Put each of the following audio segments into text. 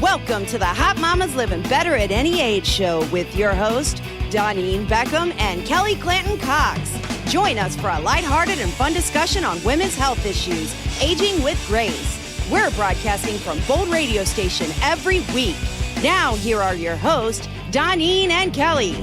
Welcome to the Hot Mamas Living Better at Any Age show with your host, Doneen Beckham and Kelly Clanton Cox. Join us for a lighthearted and fun discussion on women's health issues, aging with grace. We're broadcasting from Bold Radio Station every week. Now, here are your hosts, Doneen and Kelly.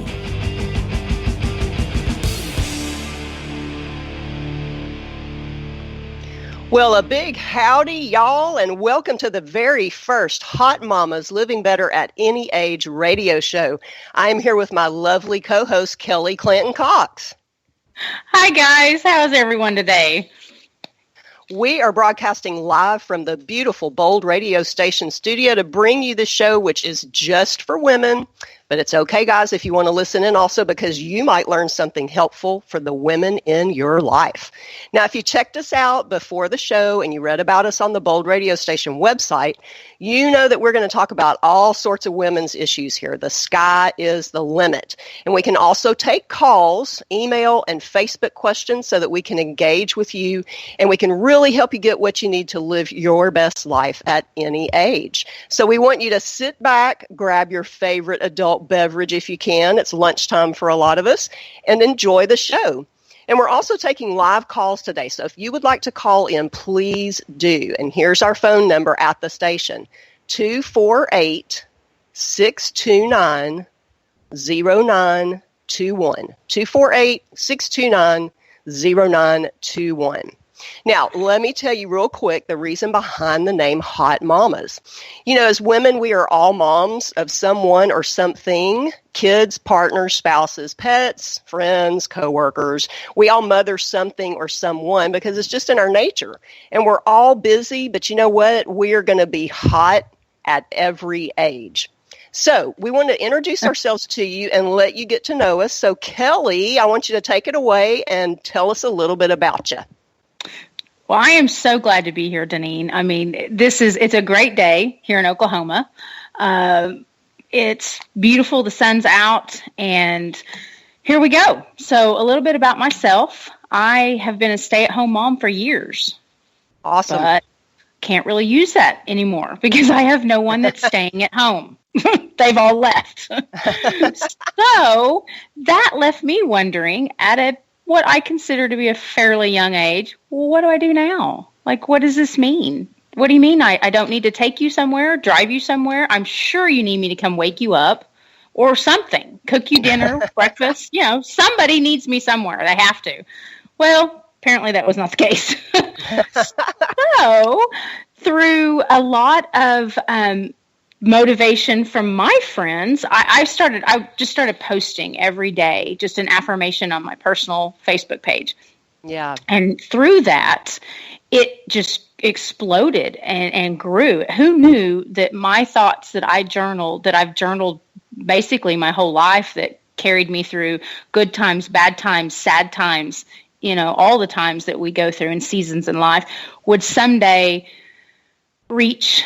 Well, a big howdy, y'all, and welcome to the very first Hot Mamas Living Better at Any Age radio show. I am here with my lovely co-host, Kelly Clanton Cox. Hi, guys. How's everyone today? We are broadcasting live from the beautiful Bold Radio Station studio to bring you the show, which is just for women. But it's okay, guys, if you want to listen in also, because you might learn something helpful for the women in your life. Now, if you checked us out before the show and you read about us on the Bold Radio Station website, you know that we're going to talk about all sorts of women's issues here. The sky is the limit. And we can also take calls, email, and Facebook questions so that we can engage with you and we can really help you get what you need to live your best life at any age. So we want you to sit back, grab your favorite adult beverage if you can. It's lunchtime for a lot of us, and enjoy the show. And we're also taking live calls today. So if you would like to call in, please do. And here's our phone number at the station, 248-629-0921. 248-629-0921. Now, let me tell you real quick the reason behind the name Hot Mamas. You know, as women, we are all moms of someone or something, kids, partners, spouses, pets, friends, coworkers. We all mother something or someone because it's just in our nature. And we're all busy, but you know what? We are going to be hot at every age. So we want to introduce ourselves to you and let you get to know us. So, Kelly, I want you to take it away and tell us a little bit about you. Well, I am so glad to be here, Doneen. I mean, it's a great day here in Oklahoma. It's beautiful. The sun's out, and here we go. So a little bit about myself. I have been a stay-at-home mom for years. Awesome. But can't really use that anymore because I have no one that's staying at home. They've all left. So that left me wondering what I consider to be a fairly young age, well, what do I do now? Like, what does this mean? What do you mean I don't need to take you somewhere, drive you somewhere? I'm sure you need me to come wake you up or something, cook you dinner, breakfast. You know, somebody needs me somewhere. They have to. Well, apparently that was not the case. So through a lot of motivation from my friends, I just started posting every day, just an affirmation on my personal Facebook page. Yeah. And through that, it just exploded and grew. Who knew that my thoughts that I've journaled basically my whole life, that carried me through good times, bad times, sad times, you know, all the times that we go through in seasons in life, would someday reach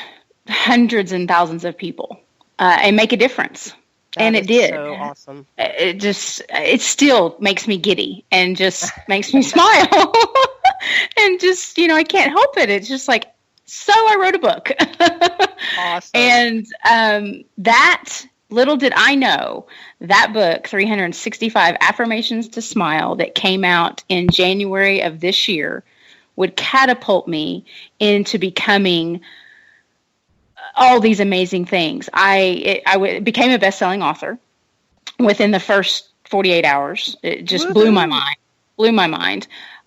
hundreds and thousands of people and make a difference. And it did. So awesome. It still makes me giddy and just makes me smile. And just, you know, I can't help it. It's just like, so I wrote a book. Awesome. And that, little did I know, that book, 365 Affirmations to Smile, that came out in January of this year, would catapult me into becoming all these amazing things. I became a best-selling author within the first 48 hours. It just blew my mind.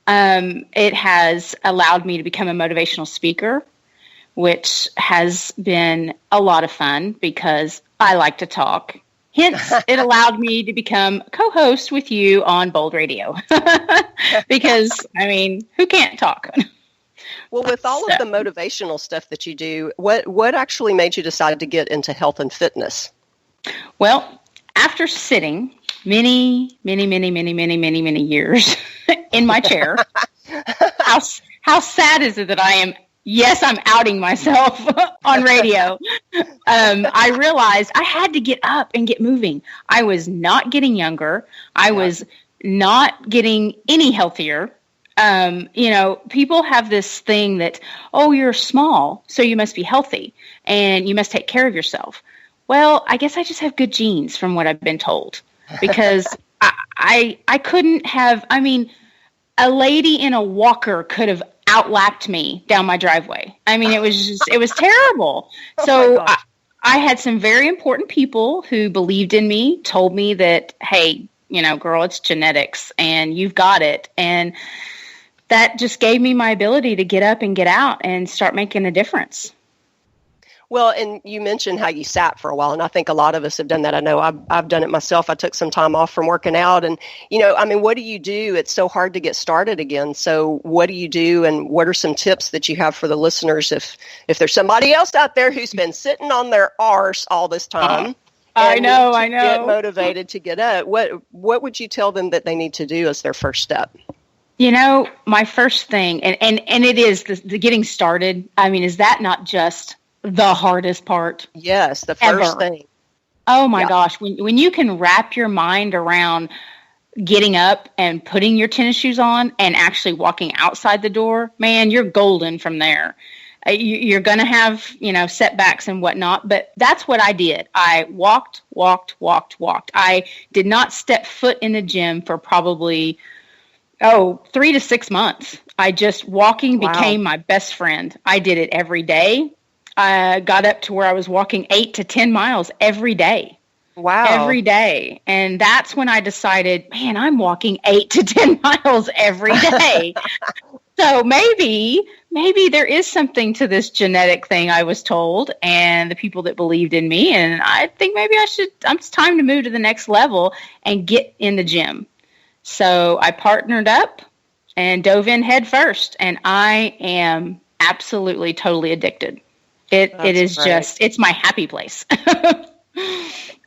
It has allowed me to become a motivational speaker, which has been a lot of fun because I like to talk. Hence, it allowed me to become co-host with you on Bold Radio because, I mean, who can't talk? Well, with all of the motivational stuff that you do, what actually made you decide to get into health and fitness? Well, after sitting many years in my chair, how sad is it that I am? Yes, I'm outing myself on radio. I realized I had to get up and get moving. I was not getting younger. I was not getting any healthier. People have this thing that, oh, you're small, so you must be healthy and you must take care of yourself. Well, I guess I just have good genes from what I've been told, because I couldn't have, a lady in a walker could have outlapped me down my driveway. It was terrible. So I had some very important people who believed in me, told me that, hey, girl, it's genetics and you've got it. And that just gave me my ability to get up and get out and start making a difference. Well, and you mentioned how you sat for a while, and I think a lot of us have done that. I know I've done it myself. I took some time off from working out, and, what do you do? It's so hard to get started again. So what do you do, and what are some tips that you have for the listeners if there's somebody else out there who's been sitting on their arse all this time? I know. Get motivated to get up. What would you tell them that they need to do as their first step? My first thing, and it is the getting started. Is that not just the hardest part? Yes, the first thing. Oh my gosh, when you can wrap your mind around getting up and putting your tennis shoes on and actually walking outside the door, man, you're golden from there. You're going to have, setbacks and whatnot, but that's what I did. I walked. I did not step foot in the gym for probably 3 to 6 months. Walking became my best friend. I did it every day. I got up to where I was walking 8 to 10 miles every day. Wow. Every day. And that's when I decided, man, I'm walking 8 to 10 miles every day. So maybe there is something to this genetic thing I was told, and the people that believed in me. And I think maybe it's time to move to the next level and get in the gym. So I partnered up and dove in head first, and I am absolutely, totally addicted. It is great. It's my happy place.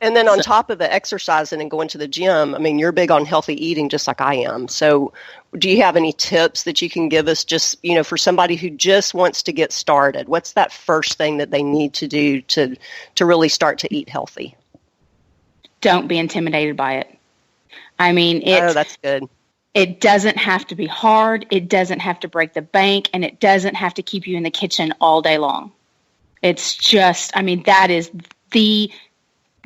And then on top of the exercising and going to the gym, you're big on healthy eating just like I am. So do you have any tips that you can give us just, for somebody who just wants to get started? What's that first thing that they need to do to really start to eat healthy? Don't be intimidated by it. That's good. It doesn't have to be hard. It doesn't have to break the bank, and it doesn't have to keep you in the kitchen all day long. It's just, that is the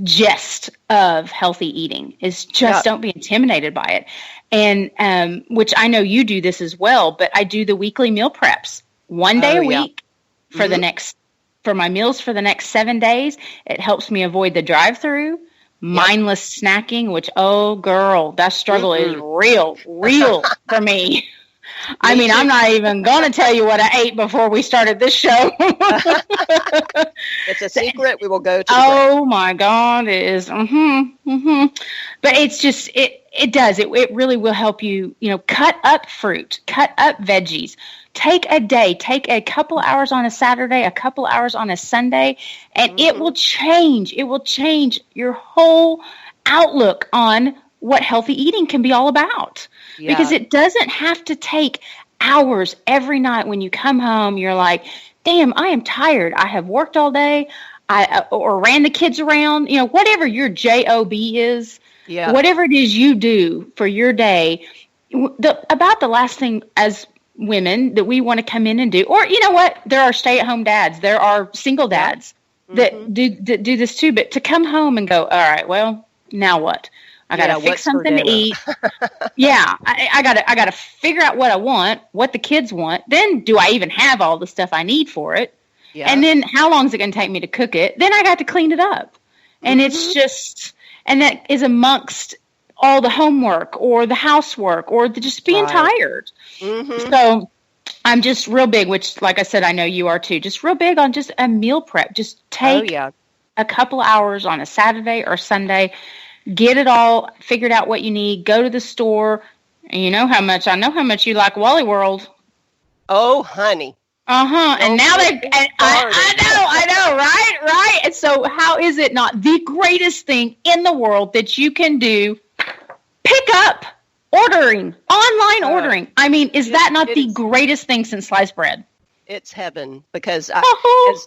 gist of healthy eating, is just don't be intimidated by it. And which I know you do this as well, but I do the weekly meal preps, 1 day a week for for my meals for the next 7 days. It helps me avoid the drive-through, mindless snacking, which, oh girl, that struggle is real for me. I'm not even going to tell you what I ate before we started this show. It's a secret. We will go to my God, it is. But it's just, it does. It really will help you, cut up fruit, cut up veggies. Take a day, take a couple hours on a Saturday, a couple hours on a Sunday, and it will change. It will change your whole outlook on what healthy eating can be all about. Yeah. Because it doesn't have to take hours every night when you come home. You're like, damn, I am tired. I have worked all day. Or ran the kids around, whatever your job is, whatever it is you do for your day, about the last thing as women that we want to come in and do, or there are stay-at-home dads, there are single dads that do this too, but to come home and go, all right, well, now what? I got to fix something to eat. I got to figure out what I want, what the kids want. Then do I even have all the stuff I need for it? Yeah. And then how long is it going to take me to cook it? Then I got to clean it up. And it's just, and that is amongst all the homework or the housework or just being tired. So I'm just real big, which, like I said, I know you are too, just real big on just a meal prep. Just take a couple hours on a Saturday or Sunday, get it all figured out what you need, go to the store. And I know how much you like Wally World. Oh, honey. And now I know, right? And so how is it not the greatest thing in the world that you can do? Pick up ordering, online ordering. Is that not the greatest thing since sliced bread? It's heaven, because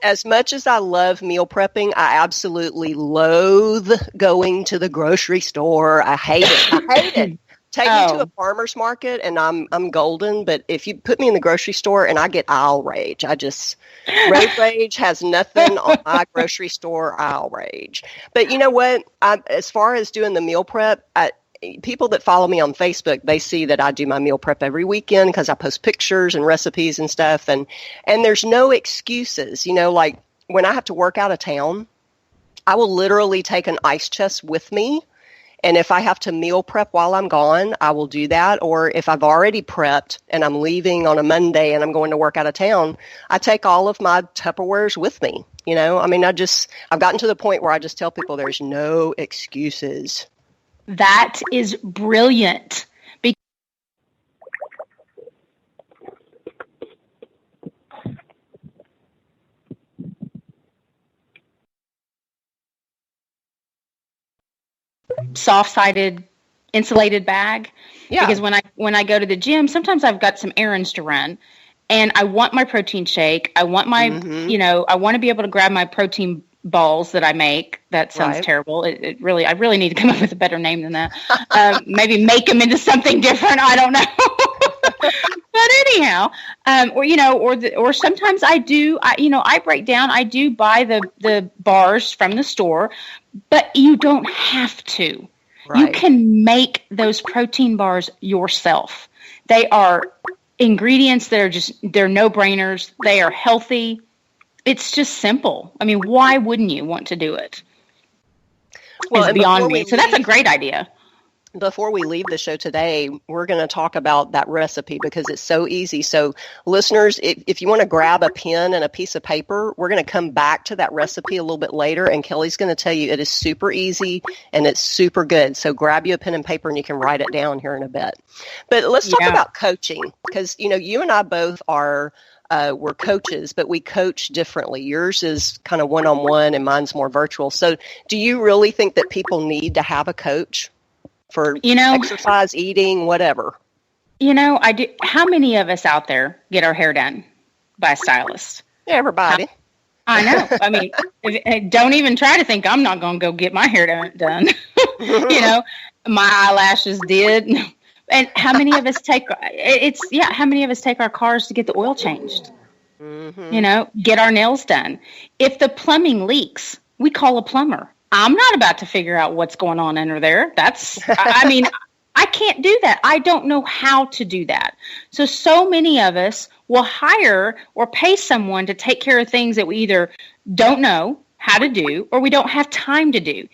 as much as I love meal prepping, I absolutely loathe going to the grocery store. I hate it. Take me to a farmer's market and I'm golden, but if you put me in the grocery store and I get aisle rage, road rage has nothing on my grocery store aisle rage. But you know what? As far as doing the meal prep, people that follow me on Facebook, they see that I do my meal prep every weekend because I post pictures and recipes and stuff. And there's no excuses, like when I have to work out of town, I will literally take an ice chest with me. And if I have to meal prep while I'm gone, I will do that. Or if I've already prepped and I'm leaving on a Monday and I'm going to work out of town, I take all of my Tupperwares with me. I've gotten to the point where I just tell people there's no excuses. That is brilliant. Soft-sided insulated bag. Yeah. Because when I go to the gym, sometimes I've got some errands to run and I want my protein shake. I want my, I want to be able to grab my protein balls that I make. That sounds terrible. I really need to come up with a better name than that. Maybe make them into something different. I don't know. But anyhow, or sometimes I do, I break down, I do buy the bars from the store, but you don't have to. Right. You can make those protein bars yourself. They are ingredients that are they're no-brainers. They are healthy. It's just simple. I mean, why wouldn't you want to do it? Well, it's beyond me. So that's a great idea. Before we leave the show today, we're going to talk about that recipe because it's so easy. So listeners, if you want to grab a pen and a piece of paper, we're going to come back to that recipe a little bit later, and Kelly's going to tell you it is super easy and it's super good. So grab you a pen and paper and you can write it down here in a bit. But let's talk about coaching because, you and I both are we're coaches, but we coach differently. Yours is kind of one-on-one and mine's more virtual. So do you really think that people need to have a coach for exercise, eating, whatever? I do. How many of us out there get our hair done by a stylist? Everybody. I know. I mean, don't even try to think I'm not going to go get my hair done. My eyelashes did. And how many of us how many of us take our cars to get the oil changed? Mm-hmm. Get our nails done. If the plumbing leaks, we call a plumber. I'm not about to figure out what's going on under there. I can't do that. I don't know how to do that. So many of us will hire or pay someone to take care of things that we either don't know how to do or we don't have time to do.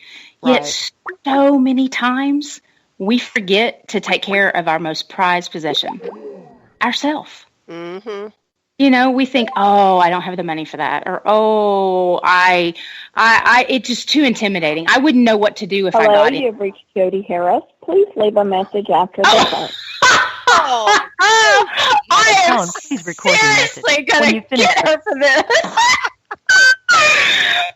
Right. Yet so many times we forget to take care of our most prized possession, ourselves. Mm-hmm. We think, I don't have the money for that. Or, it's just too intimidating. I wouldn't know what to do if I got it. Hello, you've reached Jody Harris. Please leave a message after the tone. I am seriously going to get her for this.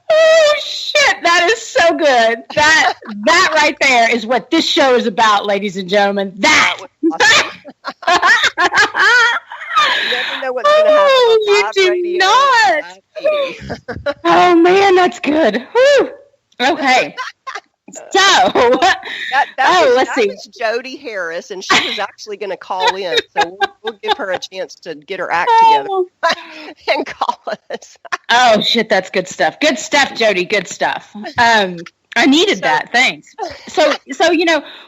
Oh, shit. That is so good. That right there is what this show is about, ladies and gentlemen. That was awesome. You never know what's going to happen. You do not. Oh, man, that's good. Whew. Okay. So, let's see. Was Jody Harris, and she was actually going to call in, so we'll give her a chance to get her act together and call us. Oh, shit, that's good stuff. Good stuff, Jody, good stuff. I needed that. Thanks. So,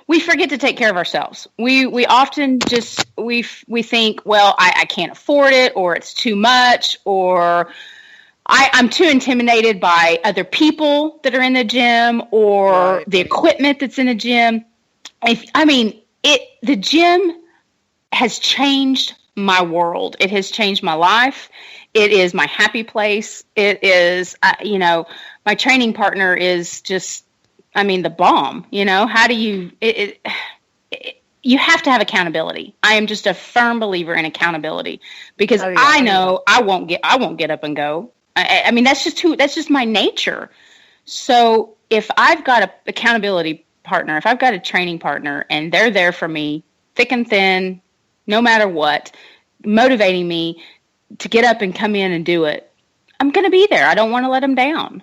we forget to take care of ourselves. We often just, we think, well, I can't afford it, or it's too much, or I'm too intimidated by other people that are in the gym or the equipment that's in the gym. The gym has changed my world. It has changed my life. It is my happy place. It is, my training partner is just, the bomb. How do you, you have to have accountability. I am just a firm believer in accountability because I know I won't get up and go. That's just my nature. So if I've got an accountability partner, if I've got a training partner and they're there for me, thick and thin, no matter what, motivating me to get up and come in and do it, I'm going to be there. I don't want to let them down.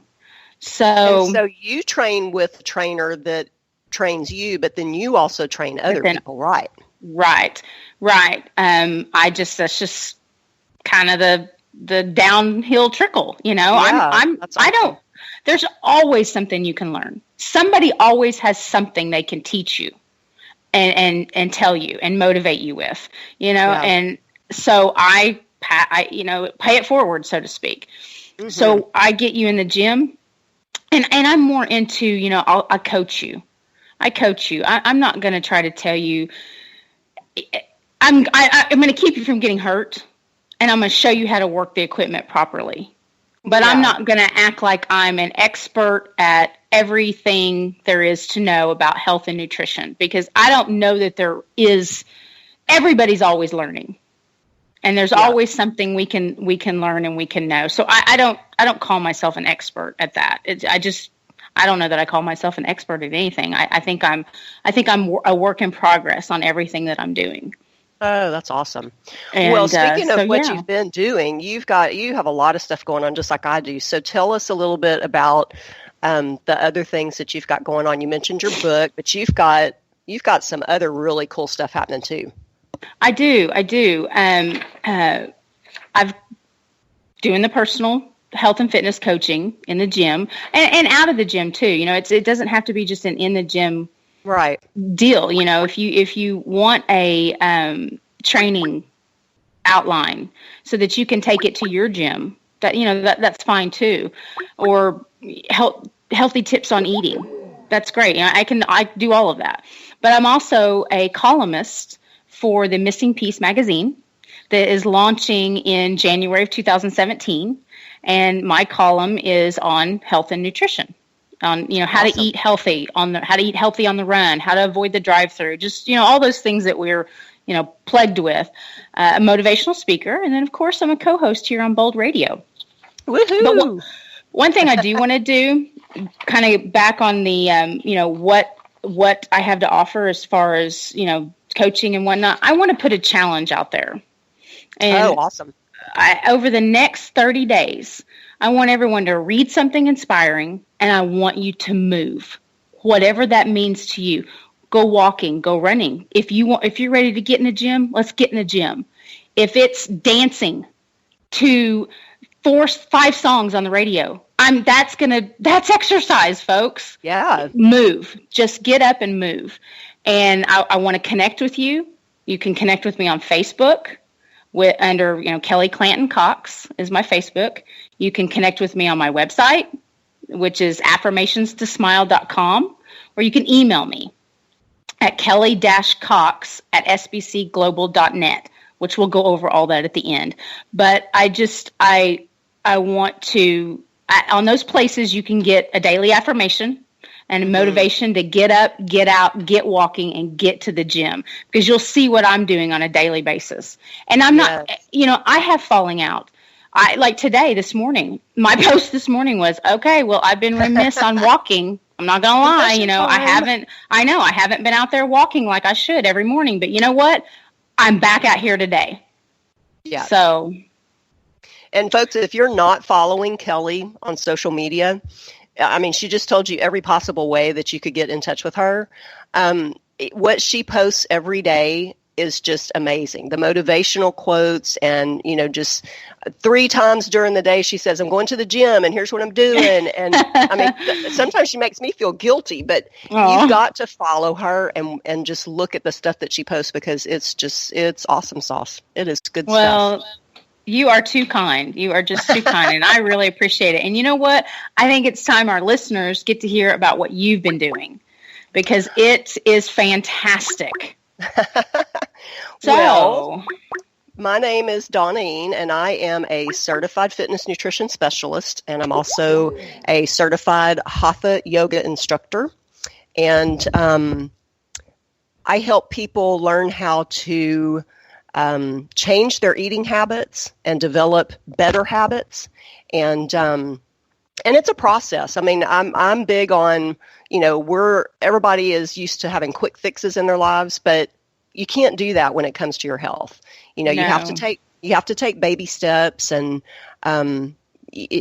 So you train with a trainer that trains you, but then you also train other people, right? Right. That's just kind of the downhill trickle, Yeah, there's always something you can learn. Somebody always has something they can teach you and tell you and motivate you with, and so I pay it forward, so to speak. Mm-hmm. So I get you in the gym and I'm more into, I coach you. I'm not going to try to tell you, I'm going to keep you from getting hurt, and I'm going to show you how to work the equipment properly. But I'm not going to act like I'm an expert at everything there is to know about health and nutrition, because I don't know that everybody's always learning. And there's always something we can learn and we can know. So I don't call myself an expert at that. I don't know that I call myself an expert at anything. I think I'm a work in progress on everything that I'm doing. Oh, that's awesome. And, well, speaking of what you've been doing, you have a lot of stuff going on just like I do. So tell us a little bit about the other things that you've got going on. You mentioned your book, but you've got some other really cool stuff happening too. I do. I've doing the personal health and fitness coaching in the gym and out of the gym too. It doesn't have to be just an in the gym deal. If you want a training outline so that you can take it to your gym, that's fine too. Or healthy tips on eating. That's great. I do all of that. But I'm also a columnist for the Missing Piece magazine that is launching in January of 2017. And my column is on health and nutrition, on, how to eat healthy on the run, how to avoid the drive-through, just, all those things that we're, plagued with. A motivational speaker. And then, of course, I'm a co-host here on Bold Radio. Woohoo! But one thing I do want to do, kind of back on the, what I have to offer as far as, coaching and whatnot, I want to put a challenge out there. And awesome. Over the next 30 days, I want everyone to read something inspiring, and I want you to move, whatever that means to you. Go walking, go running. If you're ready to get in the gym, let's get in the gym. If it's dancing to 4-5 songs on the radio, that's exercise, folks. Yeah. Move. Just get up and move. And I want to connect with you. You can connect with me on Facebook under Kelly Clanton Cox is my Facebook. You can connect with me on my website, which is affirmationstosmile.com, or you can email me at kelly-cox@sbcglobal.net, which we'll go over all that at the end. But I want to, on those places, you can get a daily affirmation and motivation to get up, get out, get walking, and get to the gym, because you'll see what I'm doing on a daily basis. And I'm not, I have falling out. Like today, this morning, my post this morning was, okay, well, I've been remiss on walking. I'm not going to lie. I haven't been out there walking like I should every morning, but you know what? I'm back out here today. Yeah. So. And folks, if you're not following Kelly on social media, she just told you every possible way that you could get in touch with her. What she posts every day is just amazing. The motivational quotes and, just 3 times during the day, she says, I'm going to the gym and here's what I'm doing. And sometimes she makes me feel guilty, but you've got to follow her and just look at the stuff that she posts, because it's awesome sauce. It is good stuff. Well, you are too kind. You are just too kind, and I really appreciate it. And you know what? I think it's time our listeners get to hear about what you've been doing, because it is fantastic. Well, my name is Doneen, and I am a certified fitness nutrition specialist, and I'm also a certified Hatha yoga instructor. And I help people learn how to change their eating habits and develop better habits. And it's a process. I'm big on, everybody is used to having quick fixes in their lives, but you can't do that when it comes to your health. You have to take baby steps and,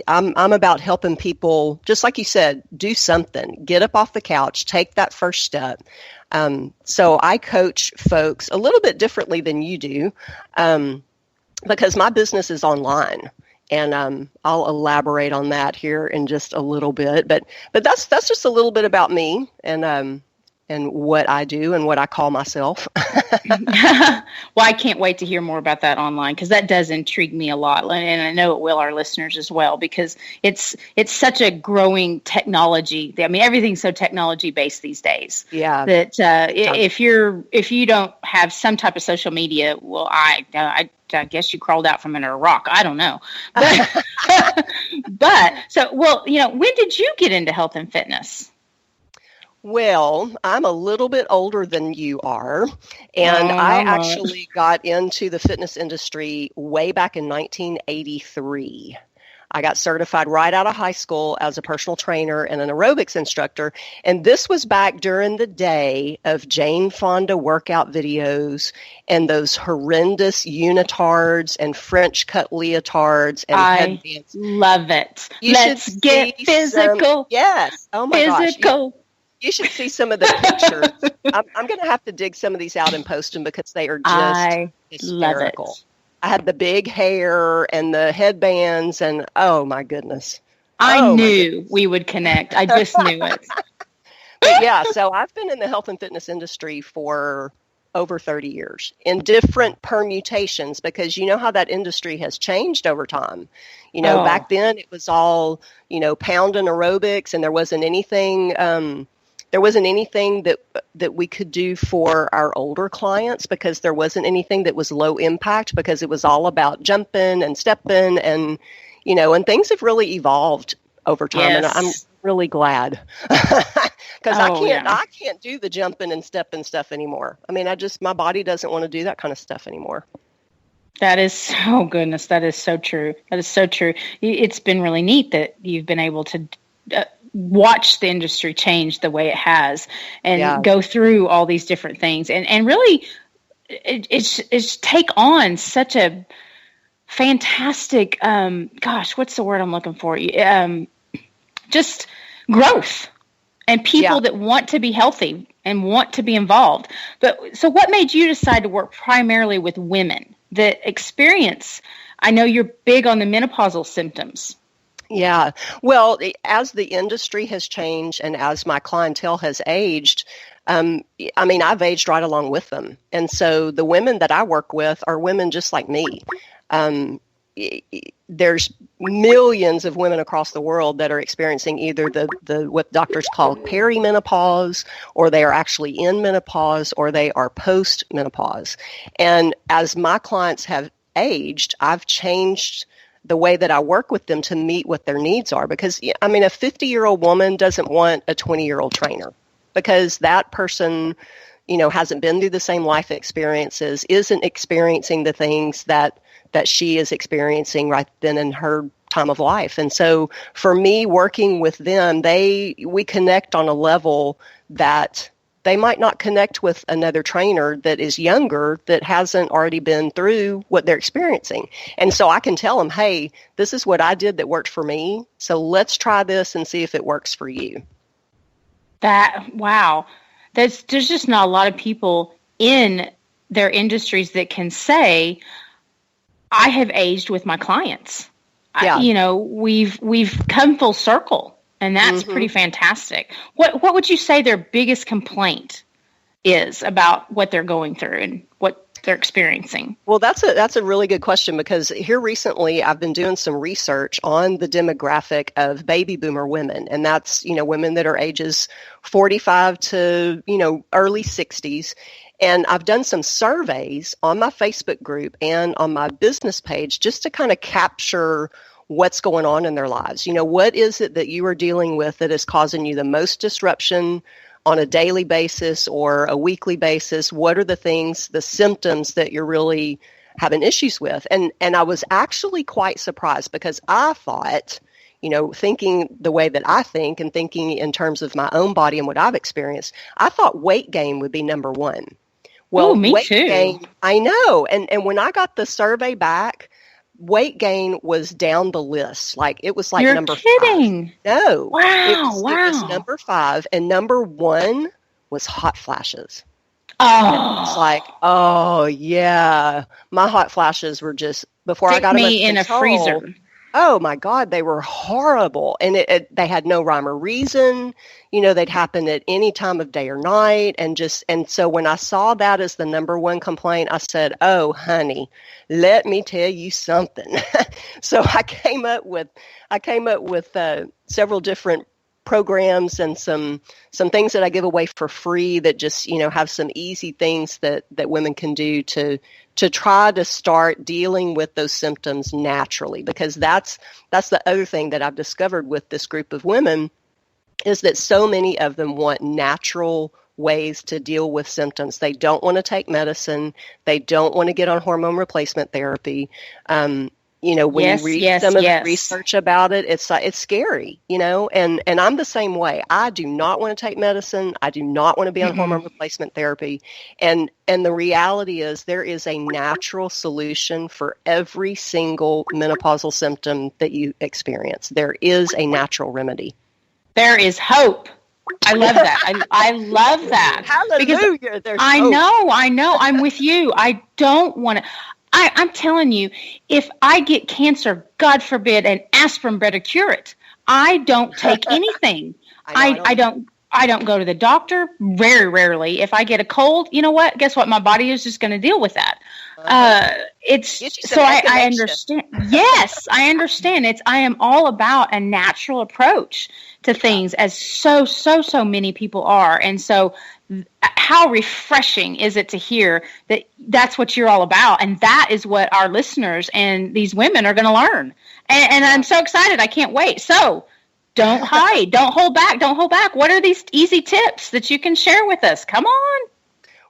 I'm about helping people, just like you said, do something, get up off the couch, take that first step. So I coach folks a little bit differently than you do, because my business is online. And I'll elaborate on that here in just a little bit. But that's just a little bit about me and what I do and what I call myself. Well, I can't wait to hear more about that online, because that does intrigue me a lot, and I know it will our listeners as well, because it's such a growing technology. I mean, everything's so technology based these days. Yeah. That if you don't have some type of social media, well, I guess you crawled out from under a rock. I don't know. But when did you get into health and fitness? Well, I'm a little bit older than you are, and I actually got into the fitness industry way back in 1983. I got certified right out of high school as a personal trainer and an aerobics instructor, and this was back during the day of Jane Fonda workout videos and those horrendous unitards and French cut leotards and headbands. Love it. Let's get physical. Yes. Oh my gosh. Physical. You should see some of the pictures. I'm going to have to dig some of these out and post them because they are just hysterical. Love it. I had the big hair and the headbands, and oh my goodness. I knew we would connect. I just knew it. But yeah, so I've been in the health and fitness industry for over 30 years in different permutations, because you know how that industry has changed over time. Back then it was all, pound and aerobics, and there wasn't anything that we could do for our older clients, because there wasn't anything that was low impact, because it was all about jumping and stepping and things have really evolved over time. Yes. And I'm really glad because I can't do the jumping and stepping stuff anymore. I mean, my body doesn't want to do that kind of stuff anymore. That is, oh goodness, that is so true. That is so true. It's been really neat that you've been able to watch the industry change the way it has and go through all these different things and really it's take on such a fantastic, what's the word I'm looking for? Just growth and people that want to be healthy and want to be involved. So what made you decide to work primarily with women that experience, I know you're big on the menopausal symptoms. Yeah. Well, as the industry has changed and as my clientele has aged, I've aged right along with them. And so the women that I work with are women just like me. There's millions of women across the world that are experiencing either the what doctors call perimenopause, or they are actually in menopause, or they are post-menopause. And as my clients have aged, I've changed the way that I work with them to meet what their needs are. Because, a 50-year-old woman doesn't want a 20-year-old trainer, because that person, hasn't been through the same life experiences, isn't experiencing the things that she is experiencing right then in her time of life. And so for me, working with them, we connect on a level that they might not connect with another trainer that is younger, that hasn't already been through what they're experiencing. And so I can tell them, hey, this is what I did that worked for me. So let's try this and see if it works for you. Wow. There's just not a lot of people in their industries that can say, I have aged with my clients. Yeah. We've come full circle. And that's pretty fantastic. What would you say their biggest complaint is about what they're going through and what they're experiencing? Well, that's a really good question, because here recently I've been doing some research on the demographic of baby boomer women, and that's women that are ages 45 to early 60s. And I've done some surveys on my Facebook group and on my business page just to kind of capture what's going on in their lives. What is it that you are dealing with that is causing you the most disruption on a daily basis or a weekly basis? What are the things, the symptoms that you're really having issues with? And I was actually quite surprised, because I thought, thinking the way that I think and thinking in terms of my own body and what I've experienced, I thought weight gain would be number one. Well, me weight too. Gain, I know. And when I got the survey back, weight gain was down the list. Like it was like You're number kidding. 5. No. Wow. It was number 5, and number 1 was hot flashes. Oh. It's like, oh yeah. My hot flashes were just, before I got them me in control, a freezer. Oh my God, they were horrible. And they had no rhyme or reason. They'd happen at any time of day or night. And so when I saw that as the number 1 complaint, I said, oh, honey, let me tell you something. So I came up with several different programs and some things that I give away for free that just, have some easy things that women can do to try to start dealing with those symptoms naturally, because that's the other thing that I've discovered with this group of women is that so many of them want natural ways to deal with symptoms. They don't want to take medicine. They don't want to get on hormone replacement therapy. When you read some of the research about it, it's scary, and I'm the same way. I do not want to take medicine. I do not want to be on hormone replacement therapy. And the reality is there is a natural solution for every single menopausal symptom that you experience. There is a natural remedy. There is hope. I love that. I love that. Hallelujah. There's I hope. know. I'm with you. I don't want to. I'm telling you, if I get cancer, God forbid, an aspirin better cure it. I don't take anything. I don't go to the doctor, very rarely. If I get a cold, you know what? Guess what? My body is just going to deal with that. I understand. Yes, I understand. I am all about a natural approach to things, as so many people are. And so how refreshing is it to hear that that's what you're all about, and that is what our listeners and these women are going to learn. And I'm so excited. I can't wait. So don't hide. Don't hold back. What are these easy tips that you can share with us? Come on.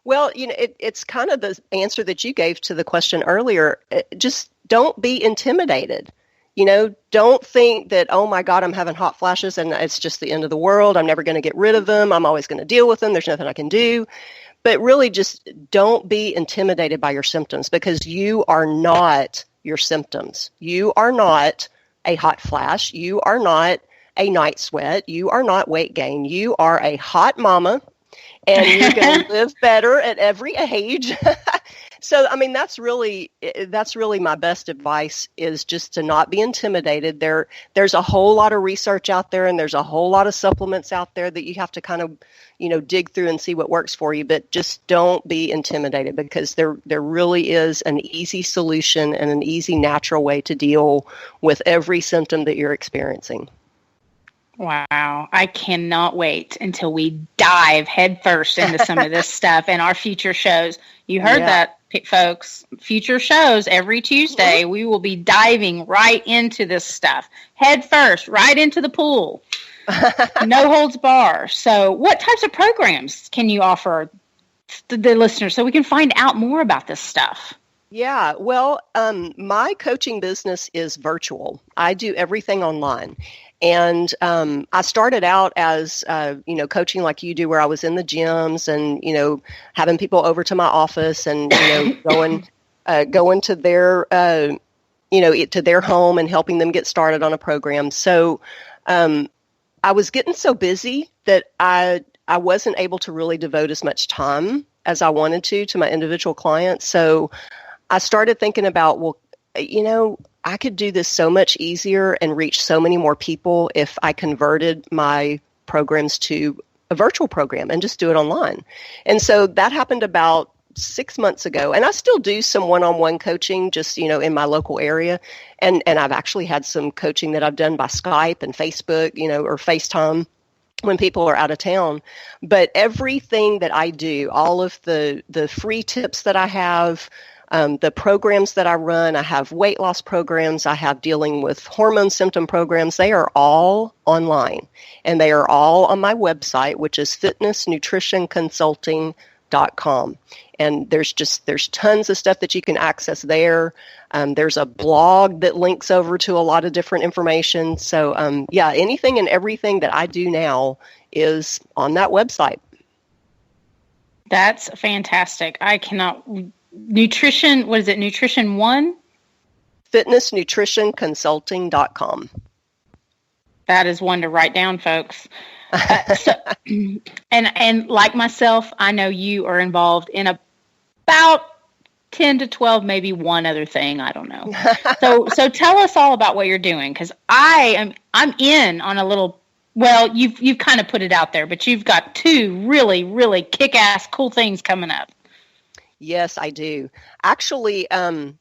Well, it's kind of the answer that you gave to the question earlier. Just don't be intimidated. Don't think that, oh my God, I'm having hot flashes and it's just the end of the world. I'm never going to get rid of them. I'm always going to deal with them. There's nothing I can do. But really just don't be intimidated by your symptoms, because you are not your symptoms. You are not a hot flash. You are not a night sweat. You are not weight gain. You are a hot mama, and you're going to live better at every age. So, I mean, that's really my best advice, is just to not be intimidated. There's a whole lot of research out there, and there's a whole lot of supplements out there that you have to kind of, dig through and see what works for you. But just don't be intimidated, because there really is an easy solution and an easy natural way to deal with every symptom that you're experiencing. Wow. I cannot wait until we dive headfirst into some of this stuff in our future shows. You heard that, folks. Future shows every Tuesday, we will be diving right into this stuff. Headfirst, right into the pool. No holds bar. So what types of programs can you offer the listeners so we can find out more about this stuff? Yeah, well, my coaching business is virtual. I do everything online. And I started out as, coaching like you do, where I was in the gyms and, having people over to my office and, going to their, to their home and helping them get started on a program. So I was getting so busy that I wasn't able to really devote as much time as I wanted to my individual clients. So I started thinking about, well, I could do this so much easier and reach so many more people if I converted my programs to a virtual program and just do it online. And so that happened about 6 months ago. And I still do some one-on-one coaching just, in my local area. And I've actually had some coaching that I've done by Skype and Facebook, or FaceTime when people are out of town. But everything that I do, all of the free tips that I have, the programs that I run, I have weight loss programs, I have dealing with hormone symptom programs. They are all online, and they are all on my website, which is fitnessnutritionconsulting.com. And there's tons of stuff that you can access there. There's a blog that links over to a lot of different information. So, anything and everything that I do now is on that website. That's fantastic. I cannot... Nutrition, what is it? Nutrition One? fitnessnutritionconsulting.com. That is one to write down, folks. And like myself, I know you are involved in about 10 to 12, maybe one other thing. I don't know. So tell us all about what you're doing, because I'm in on a little. Well, you've kind of put it out there, but you've got two really, really kick-ass cool things coming up. Yes, I do. Actually, I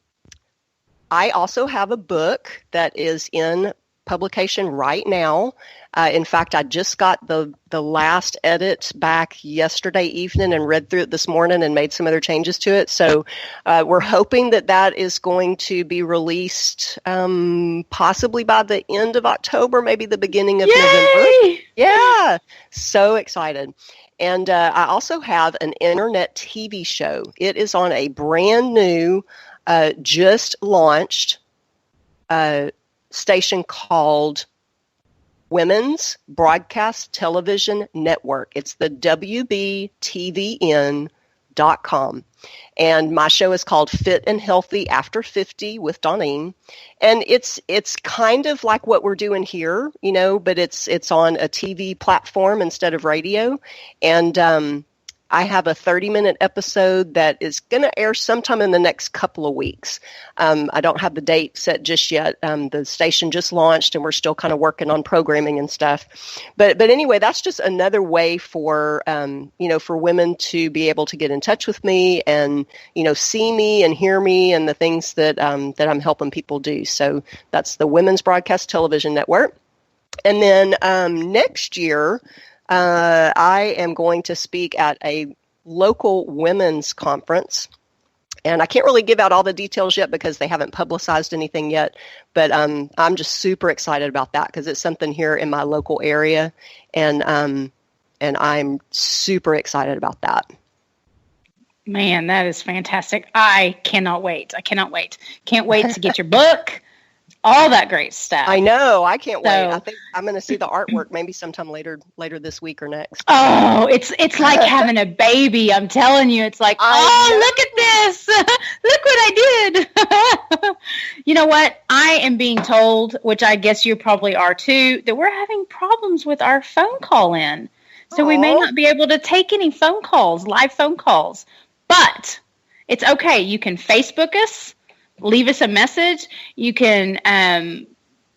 also have a book that is in publication right now. In fact, I just got the last edit back yesterday evening and read through it this morning and made some other changes to it. So we're hoping that is going to be released possibly by the end of October, maybe the beginning of November. Yeah, so excited. And I also have an internet TV show. It is on a brand new, just launched station called Women's Broadcast Television Network. It's the WBTVN.com. And my show is called Fit and Healthy After 50 with Doneen. And it's kind of like what we're doing here, but it's on a TV platform instead of radio. And I have a 30-minute episode that is going to air sometime in the next couple of weeks. I don't have the date set just yet. The station just launched, and we're still kind of working on programming and stuff. But anyway, that's just another way for for women to be able to get in touch with me and see me and hear me and the things that I'm helping people do. So that's the Women's Broadcast Television Network. And then next year, I am going to speak at a local women's conference, and I can't really give out all the details yet because they haven't publicized anything yet, but I'm just super excited about that because it's something here in my local area, and I'm super excited about that. Man, that is fantastic. I cannot wait. Can't wait to get your book. All that great stuff. I know. I can't wait. I think I'm going to see the artwork maybe sometime later this week or next. Oh, it's like having a baby. I'm telling you. It's like, look at this. Look what I did. You know what? I am being told, which I guess you probably are too, that we're having problems with our phone call in. So we may not be able to take any phone calls, live phone calls. But it's okay. You can Facebook us. Leave us a message. You can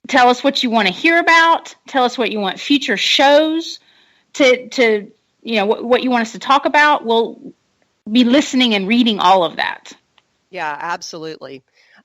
tell us what you want to hear about. Tell us what you want future shows to what you want us to talk about. We'll be listening and reading all of that. Yeah, absolutely.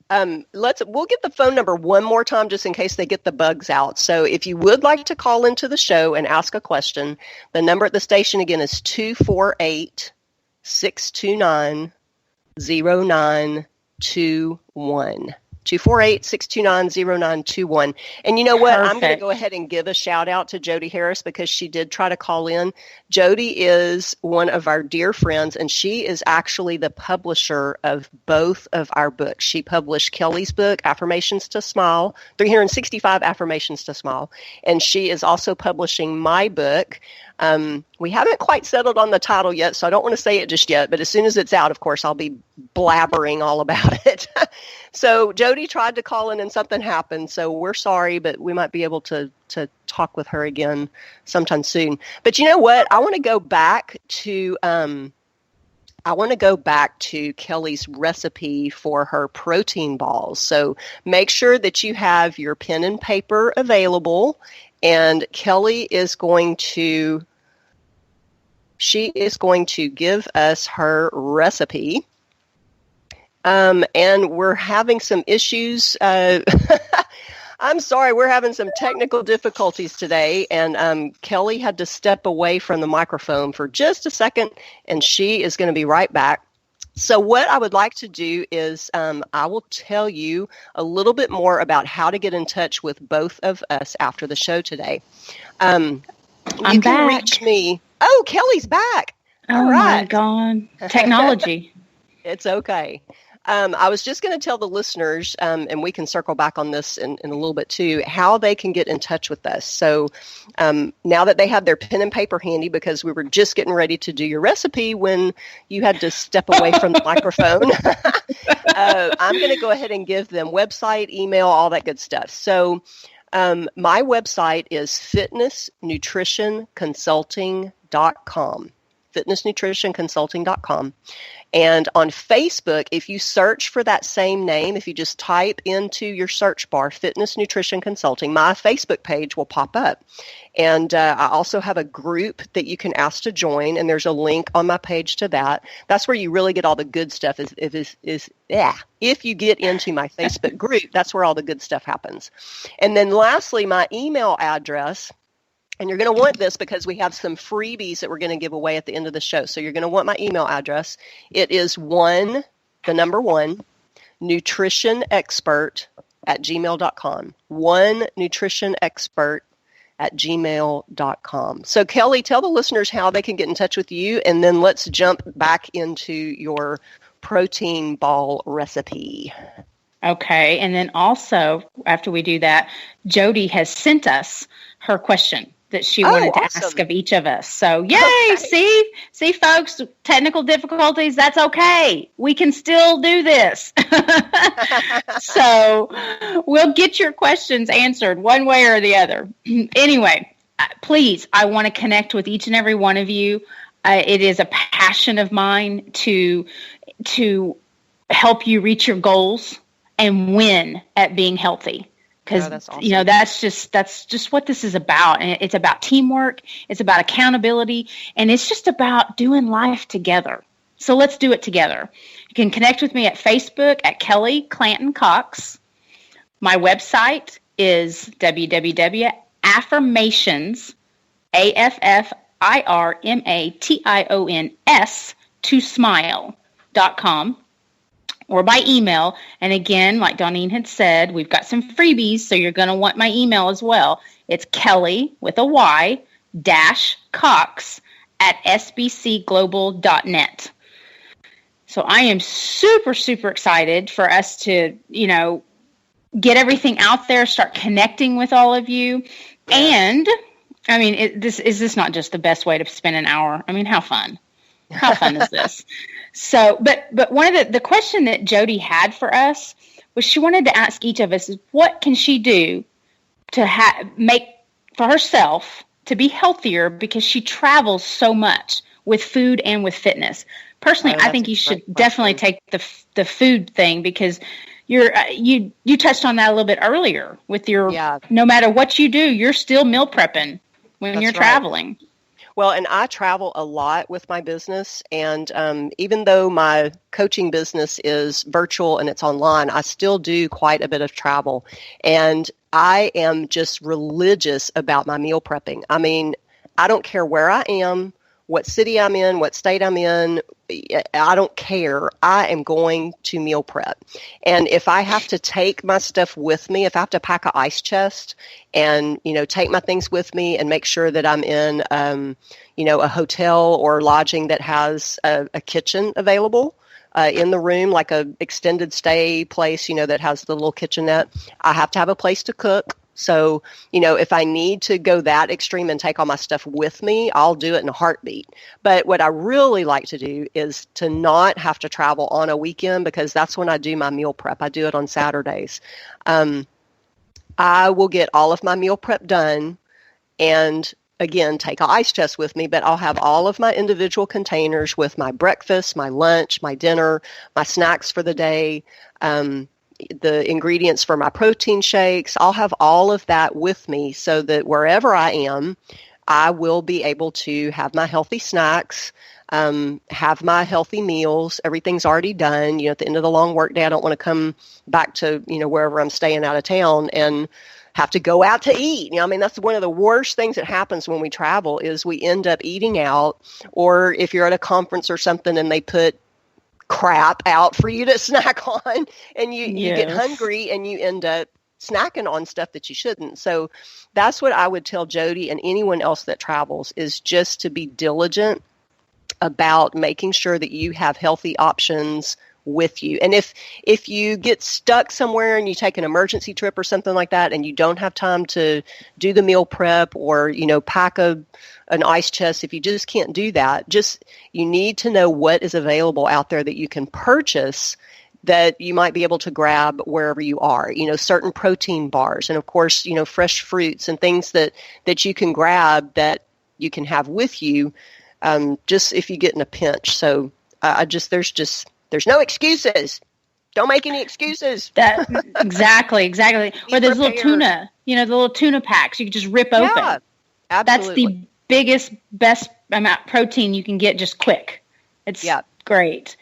We'll get the phone number one more time just in case they get the bugs out. So if you would like to call into the show and ask a question, the number at the station again is 248-629-0921. 248-629-0921. And you know what? Perfect. I'm going to go ahead and give a shout out to Jody Harris because she did try to call in. Jody is one of our dear friends, and she is actually the publisher of both of our books. She published Kelly's book, Affirmations to Smile, 365 Affirmations to Smile. And she is also publishing my book. We haven't quite settled on the title yet, so I don't want to say it just yet, but as soon as it's out, of course, I'll be blabbering all about it. So Jody tried to call in and something happened, so we're sorry, but we might be able to talk with her again sometime soon. But you know what? I want to go back to Kelly's recipe for her protein balls. So make sure that you have your pen and paper available, and Kelly is going to give us her recipe. And we're having some issues. I'm sorry, we're having some technical difficulties today, and Kelly had to step away from the microphone for just a second, and she is going to be right back. So what I would like to do is I will tell you a little bit more about how to get in touch with both of us after the show today. You can reach me. Oh, Kelly's back. Oh, my God. Technology. It's okay. I was just going to tell the listeners, and we can circle back on this in a little bit too, how they can get in touch with us. So now that they have their pen and paper handy, because we were just getting ready to do your recipe when you had to step away from the microphone, I'm going to go ahead and give them website, email, all that good stuff. So my website is fitnessnutritionconsulting.com. fitnessnutritionconsulting.com. And on Facebook, if you search for that same name, if you just type into your search bar, Fitness Nutrition Consulting, my Facebook page will pop up. And I also have a group that you can ask to join, and there's a link on my page to that. That's where you really get all the good stuff. If you get into my Facebook group, that's where all the good stuff happens. And then lastly, my email address. And you're going to want this because we have some freebies that we're going to give away at the end of the show. So you're going to want my email address. It is the number one, nutritionexpert@gmail.com. nutritionexpert@gmail.com. So Kelly, tell the listeners how they can get in touch with you, and then let's jump back into your protein ball recipe. Okay. And then also, after we do that, Jody has sent us her question that she wanted to ask of each of us. So, yay! Okay. See, folks, technical difficulties, that's okay. We can still do this. So we'll get your questions answered one way or the other. Anyway, please, I want to connect with each and every one of you. It is a passion of mine to help you reach your goals and win at being healthy. Because, awesome. That's just what this is about. And it's about teamwork. It's about accountability. And it's just about doing life together. So let's do it together. You can connect with me at Facebook at Kelly Clanton Cox. My website is www.affirmations, AFFIRMATIONS, to smile.com. Or by email. And again, like Doneen had said, we've got some freebies, so you're going to want my email as well. It's Kelly with a Y -Cox @sbcglobal.net. So I am super, super excited for us to, get everything out there, start connecting with all of you. Yeah. And, I mean, is this not just the best way to spend an hour? I mean, how fun? How fun is this? So, but one of the question that Jody had for us was she wanted to ask each of us is what can she do to make for herself to be healthier because she travels so much with food and with fitness. Personally, I think you should definitely take the food thing because you touched on that a little bit earlier with your no matter what you do, you're still meal prepping when you're traveling. Well, and I travel a lot with my business, and even though my coaching business is virtual and it's online, I still do quite a bit of travel, and I am just religious about my meal prepping. I mean, I don't care where I am, what city I'm in, what state I'm in. I don't care. I am going to meal prep. And if I have to take my stuff with me, if I have to pack an ice chest and, take my things with me and make sure that I'm in, a hotel or lodging that has a kitchen available in the room, like a extended stay place, that has the little kitchenette, I have to have a place to cook. So, if I need to go that extreme and take all my stuff with me, I'll do it in a heartbeat. But what I really like to do is to not have to travel on a weekend because that's when I do my meal prep. I do it on Saturdays. I will get all of my meal prep done and, again, take an ice chest with me, but I'll have all of my individual containers with my breakfast, my lunch, my dinner, my snacks for the day, the ingredients for my protein shakes. I'll have all of that with me so that wherever I am, I will be able to have my healthy snacks, have my healthy meals. Everything's already done. At the end of the long work day, I don't want to come back to, wherever I'm staying out of town and have to go out to eat. That's one of the worst things that happens when we travel is we end up eating out, or if you're at a conference or something and they put crap out for you to snack on and you get hungry and you end up snacking on stuff that you shouldn't. So that's what I would tell Jody and anyone else that travels is just to be diligent about making sure that you have healthy options with you. And if you get stuck somewhere and you take an emergency trip or something like that and you don't have time to do the meal prep or, pack an ice chest, if you just can't do that, you need to know what is available out there that you can purchase that you might be able to grab wherever you are, certain protein bars and of course, fresh fruits and things that you can grab that you can have with you, just if you get in a pinch. So there's no excuses. Don't make any excuses. Exactly. Or there's little tuna, the little tuna packs you can just rip open. Yeah, absolutely. That's the biggest, best amount of protein you can get just quick. It's great.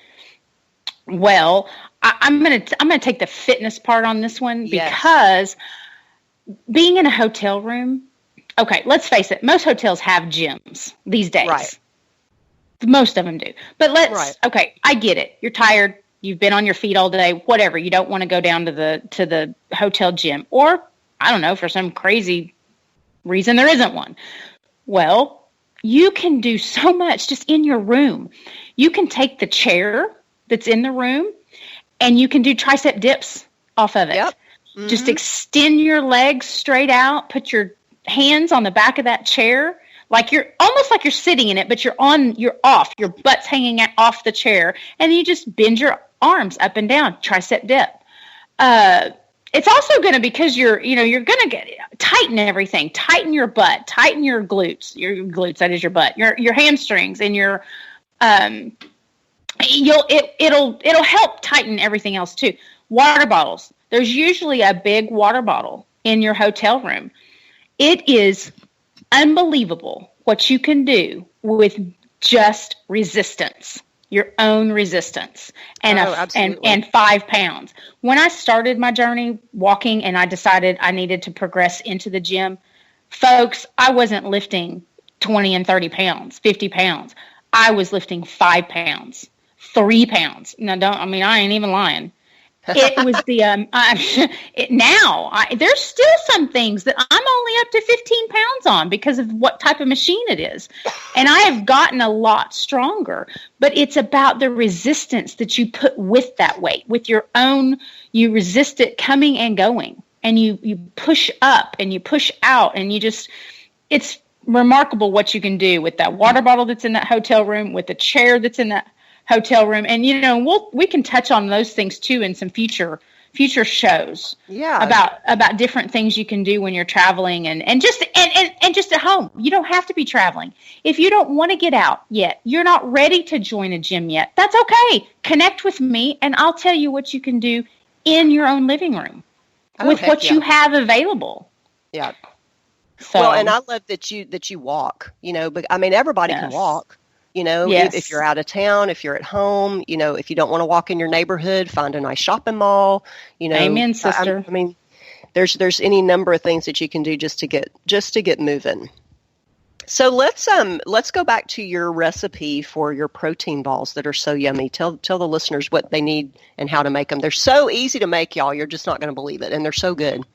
Well, I'm gonna take the fitness part on this one because being in a hotel room. Okay, let's face it. Most hotels have gyms these days. Right. Most of them do. But okay, I get it. You're tired. You've been on your feet all day. Whatever. You don't want to go down to the hotel gym, or I don't know, for some crazy reason there isn't one. Well, you can do so much just in your room. You can take the chair that's in the room, and you can do tricep dips off of it. Yep. Mm-hmm. Just extend your legs straight out, put your hands on the back of that chair, like you're almost like you're sitting in it, but you're off, your butt's hanging off the chair, and you just bend your arms up and down, tricep dip. It's also going to, because you're going to tighten everything, tighten your butt, tighten your glutes, that is your butt, your hamstrings, and your, it'll help tighten everything else too. Water bottles. There's usually a big water bottle in your hotel room. It is unbelievable what you can do with just resistance, your own resistance, and 5 pounds. When I started my journey walking and I decided I needed to progress into the gym, folks, I wasn't lifting 20 and 30 pounds, 50 pounds. I was lifting 5 pounds, 3 pounds. I ain't even lying. It was there's still some things that I'm only up to 15 pounds on because of what type of machine it is. And I have gotten a lot stronger, but it's about the resistance that you put with that weight, with your own, you resist it coming and going, and you push up and you push out, and it's remarkable what you can do with that water bottle that's in that hotel room, with the chair that's in that hotel room. And we can touch on those things too in some future shows. About different things you can do when you're traveling and just at home. You don't have to be traveling. If you don't want to get out yet, you're not ready to join a gym yet, that's okay. Connect with me and I'll tell you what you can do in your own living room with what you have available. Yeah. So, well, and I love that you walk, but everybody can walk. If you're out of town, if you're at home, if you don't want to walk in your neighborhood, find a nice shopping mall, Amen, sister. There's any number of things that you can do just to get moving. So let's go back to your recipe for your protein balls that are so yummy. Tell the listeners what they need and how to make them. They're so easy to make, y'all. You're just not going to believe it. And they're so good.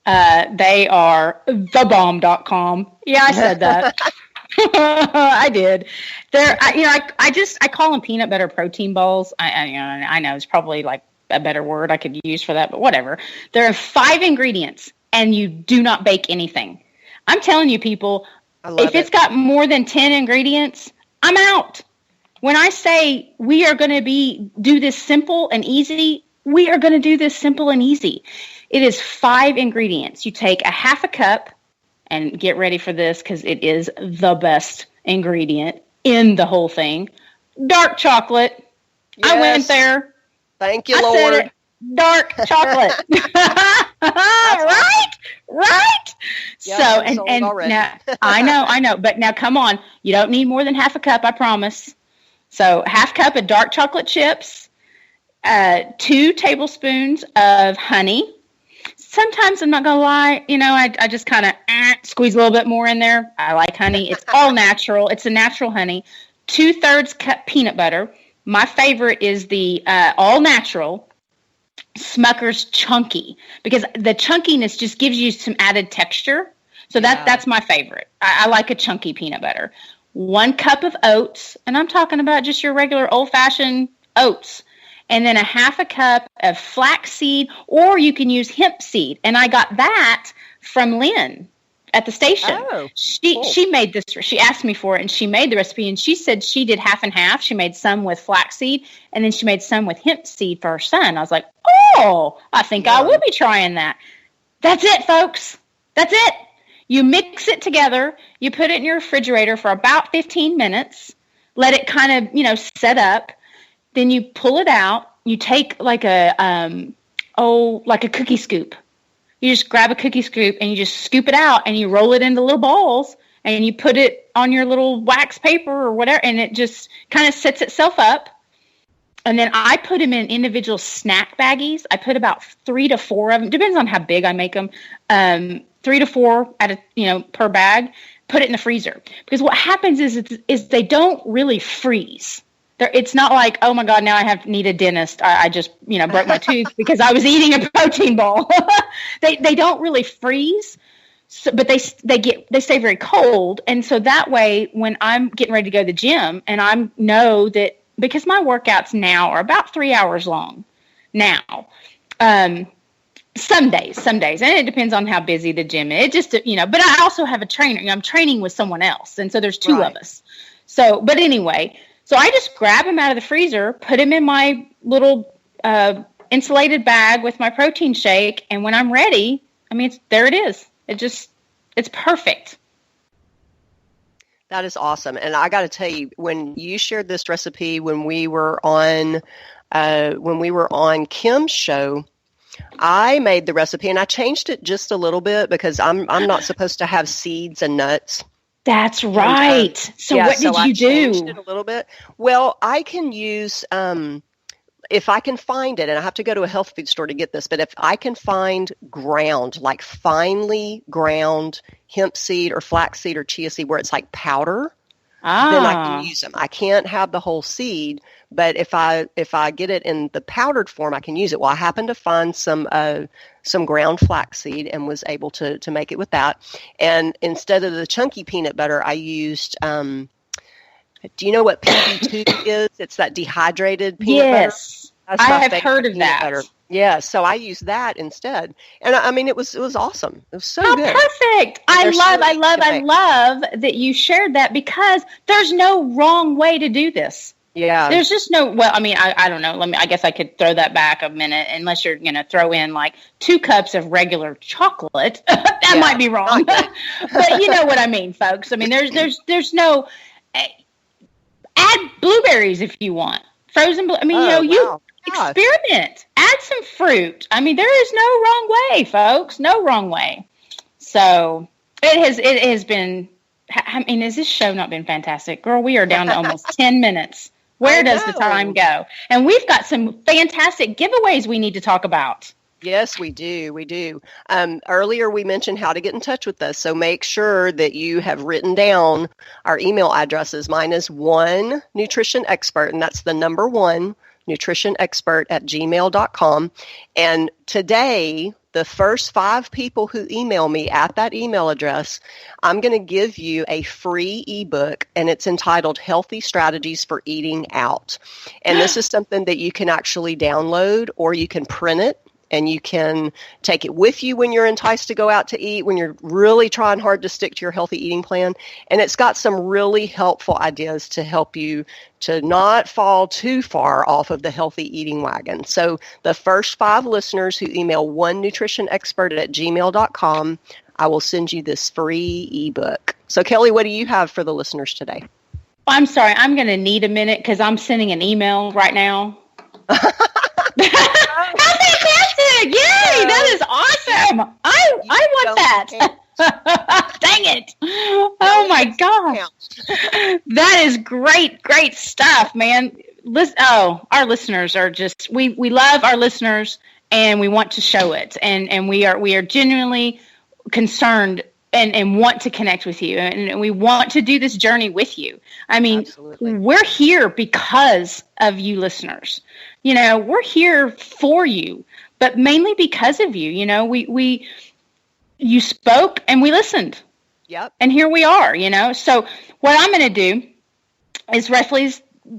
They are thebomb.com. Yeah, I said that. I did. I call them peanut butter protein balls. I know it's probably like a better word I could use for that, but whatever. There are 5 ingredients, and you do not bake anything. I'm telling you, people, if it's got more than 10 ingredients, I'm out. When I say we are going to do this simple and easy, we are going to do this simple and easy. It is 5 ingredients. You take a half a cup. And get ready for this because it is the best ingredient in the whole thing. Dark chocolate. Yes. I went there. Thank you, Lord. Said it. Dark chocolate. Right? Yeah, so, and now, I know. But now, come on. You don't need more than half a cup, I promise. So, half cup of dark chocolate chips, 2 tablespoons of honey. Sometimes, I'm not going to lie, I just kind of squeeze a little bit more in there. I like honey. It's all natural. It's a natural honey. 2/3 cup peanut butter. My favorite is the all natural Smucker's Chunky, because the chunkiness just gives you some added texture. So that's my favorite. I like a chunky peanut butter. 1 cup of oats, and I'm talking about just your regular old-fashioned oats, and then a half a cup of flaxseed, or you can use hemp seed. And I got that from Lynn at the station. Oh, she made this. She asked me for it, and she made the recipe. And she said she did half and half. She made some with flaxseed, and then she made some with hemp seed for her son. I was like, oh, I think I will be trying that. That's it, folks. That's it. You mix it together. You put it in your refrigerator for about 15 minutes. Let it kind of, set up. Then you pull it out. You take like a cookie scoop. You just grab a cookie scoop and you just scoop it out and you roll it into little balls and you put it on your little wax paper or whatever, and it just kind of sets itself up. And then I put them in individual snack baggies. I put about 3 to 4 of them. Depends on how big I make them. 3 to 4 per bag. Put it in the freezer, because what happens is they don't really freeze. It's not like, oh my God, now I need a dentist. I just broke my tooth because I was eating a protein ball. They don't really freeze, but they stay very cold, and so that way when I'm getting ready to go to the gym, and I know that because my workouts now are about 3 hours long now. Some days, and it depends on how busy the gym is. It just, but I also have a trainer. I'm training with someone else, and so there's 2 of us. So, but anyway, so I just grab them out of the freezer, put them in my little insulated bag with my protein shake, and when I'm ready, there it is. It's perfect. That is awesome. And I got to tell you, when you shared this recipe, when we were on Kim's show, I made the recipe and I changed it just a little bit because I'm not supposed to have seeds and nuts. That's right. What did you do? Changed it a little bit. Well, I can use if I can find it, and I have to go to a health food store to get this, but if I can find finely ground hemp seed or flax seed or chia seed where it's like powder, then I can use them. I can't have the whole seed, but if I get it in the powdered form, I can use it. Well, I happened to find some ground flaxseed and was able to make it with that. And instead of the chunky peanut butter, I used. Do you know what PB2 is? It's that dehydrated peanut butter. Yes, I have heard of that. Butter. Yeah, so I used that instead, and it was awesome. It was so good. Perfect! I love that you shared that, because there's no wrong way to do this. Yeah, there's just no. Well, I don't know. I guess I could throw that back a minute, unless you're going to throw in like 2 cups of regular chocolate. That might be wrong, but you know what I mean, folks. There's no. Add blueberries if you want. Frozen experiment. Add some fruit. There is no wrong way, folks. No wrong way. So it has been. Has this show not been fantastic? Girl, we are down to almost 10 minutes. Where does the time go? And we've got some fantastic giveaways we need to talk about. Yes, we do. We do. Earlier, we mentioned how to get in touch with us. So make sure that you have written down our email addresses. Mine is one nutrition expert, and that's the number 1 nutritionexpert@gmail.com. And today, the first 5 people who email me at that email address, I'm going to give you a free ebook, and it's entitled Healthy Strategies for Eating Out. And this is something that you can actually download, or you can print it. And you can take it with you when you're enticed to go out to eat, when you're really trying hard to stick to your healthy eating plan. And it's got some really helpful ideas to help you to not fall too far off of the healthy eating wagon. So the first 5 listeners who email onennutritionexpert@gmail.com, I will send you this free ebook. So Kelly, what do you have for the listeners today? I'm sorry, I'm going to need a minute because I'm sending an email right now. How fantastic! Yay! That is awesome. I want that. Dang it! Oh my gosh, that is great stuff, man. Our listeners are just we love our listeners, and we want to show it, and we are genuinely concerned and want to connect with you, and we want to do this journey with you. Absolutely. We're here because of you listeners. We're here for you, but mainly because of you. You spoke and we listened. Yep. And here we are, So what I'm going to do is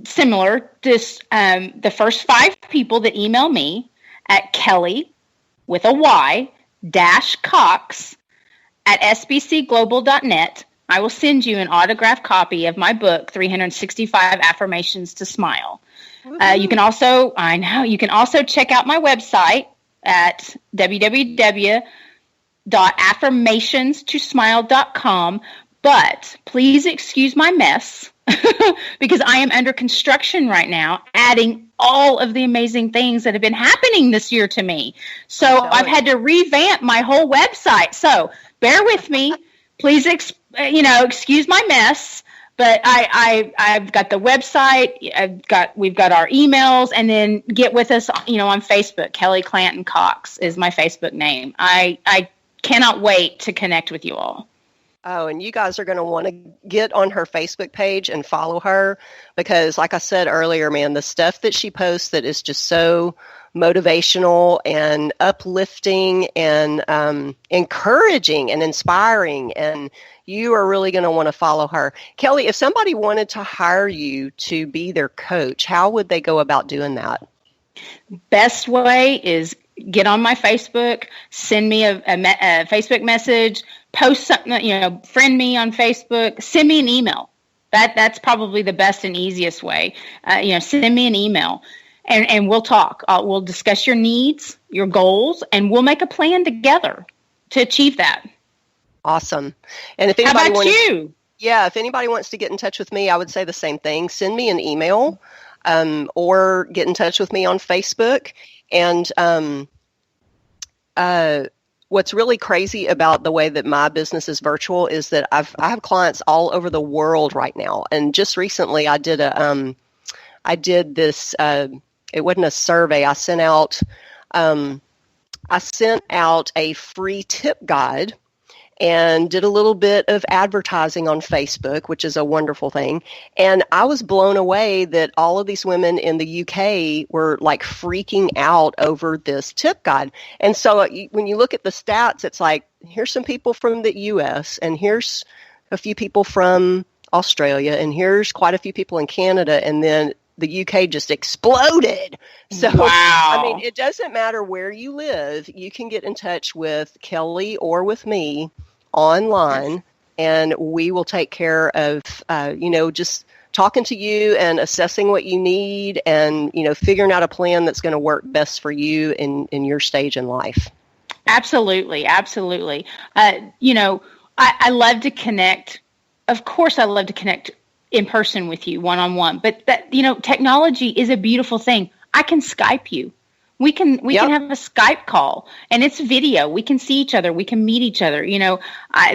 similar. Just the first 5 people that email me at Kelly with a Y -Cox at sbcglobal.net, I will send you an autographed copy of my book, 365 Affirmations to Smile. You can also check out my website at www.affirmationstosmile.com. But please excuse my mess because I am under construction right now, adding all of the amazing things that have been happening this year to me. So I've had to revamp my whole website. So bear with me. Please, excuse my mess. But I've got the website. We've got our emails, and then get with us, on Facebook. Kelly Clanton Cox is my Facebook name. I cannot wait to connect with you all. Oh, and you guys are going to want to get on her Facebook page and follow her because, like I said earlier, man, the stuff that she posts that is just so motivational and uplifting and encouraging and inspiring, and you are really going to want to follow her. Kelly, if somebody wanted to hire you to be their coach, how would they go about doing that? Best way is get on my Facebook, send me a Facebook message, post something, friend me on Facebook, send me an email. That's probably the best and easiest way. Send me an email and we'll talk. We'll discuss your needs, your goals, and we'll make a plan together to achieve that. Awesome. And if anybody How about you? Yeah, if anybody wants to get in touch with me, I would say the same thing. Send me an email or get in touch with me on Facebook. And what's really crazy about the way that my business is virtual is that I have clients all over the world right now. And just recently I did this, it wasn't a survey. I sent out a free tip guide and did a little bit of advertising on Facebook, which is a wonderful thing. And I was blown away that all of these women in the UK were like freaking out over this tip guide. And so when you look at the stats, it's like, here's some people from the US, and here's a few people from Australia, and here's quite a few people in Canada, and then the UK just exploded. So, wow. I mean, it doesn't matter where you live. You can get in touch with Kelly or with me online, and we will take care of, just talking to you and assessing what you need and, figuring out a plan that's going to work best for you in your stage in life. Absolutely. Absolutely. I love to connect. Of course, I love to connect in person with you one-on-one, but that, technology is a beautiful thing. I can Skype you. We can have a Skype call, and it's video. We can see each other. We can meet each other.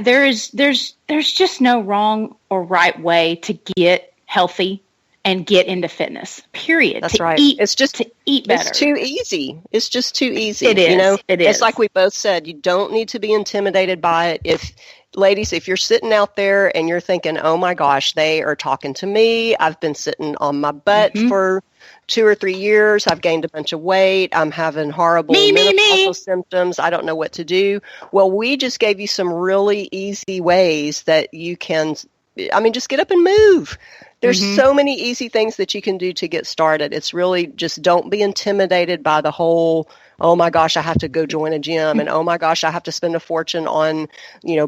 There's just no wrong or right way to get healthy and get into fitness. Period. That's right. It's just to eat better. It's too easy. It's just too easy. It is. It is. It's like we both said. You don't need to be intimidated by it. Ladies, if you're sitting out there and you're thinking, "Oh my gosh, they are talking to me. I've been sitting on my butt for 2 or 3 years. I've gained a bunch of weight. I'm having horrible menopausal symptoms. I don't know what to do." Well, we just gave you some really easy ways that you can, just get up and move. There's so many easy things that you can do to get started. It's really just don't be intimidated by the whole, oh my gosh, I have to go join a gym, and oh my gosh, I have to spend a fortune on,